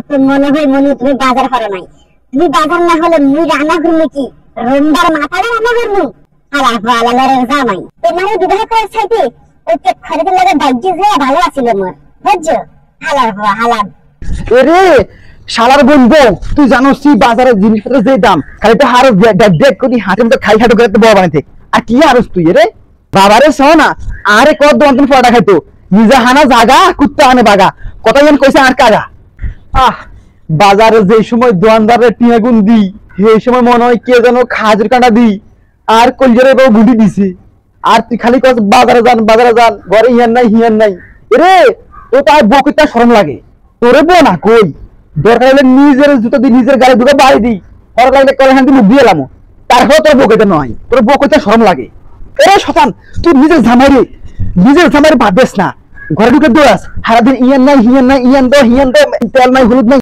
তো মনে হয় মনি তুমি বাজার করো নাই। তুমি বাজার না হলে মুই রান্না করবো কি? রোমবার মাথাটা রান্না করবো। আলা ভালালের জামাই তোমার বিবাহ করার চাইতে ওই যে খরিদের লাগে ভাগ্য যে ভালো আছিল মোর, বুঝছো? হালার হালার এরে শালার বলবো, তুই জানোস তুই বাজারের জিনিসপত্রের যে দাম, খালি তো হারো দেখ করি হাতের মতো খাই খাটো করে বড় বানাইতে। আর কি হারস তুই রে বাবারে? শোন না, আরে কত দোকান তুমি পড়া খাইতো, নিজে হানা জাগা কুত্তা হানে বাগা, কত জন কইছে আর কাগা। বাজারে যে সময় দোকানদারের টিয়াগুন দিই, সেই সময় মনে হয় কে যেন খাজুর কাঁটা দিই আর কলজরে বউ গুটি দিছে। আর তুই খালি কস বাজারে যান ঘরে হিয়ান নাই এরে, ও তার বউকে শরম লাগে তোরে বউ না কই? দরকার হলে নিজের জুতো দিয়ে নিজের গাড়ি দুটো বাড়ি দিই, হরক লাগলে করে হান মুখ দিয়ে এলাম, তারপরে তোর বউকে নয়, তোর বউকে শরম লাগে। এরে শতান, তুই নিজের জামাইরে ভাববেস না, ঘরে ঢুকে দৌড়াস সারাদিন ইয়ান নাই হিয়ান দো তেল নাই হলুদ নাই।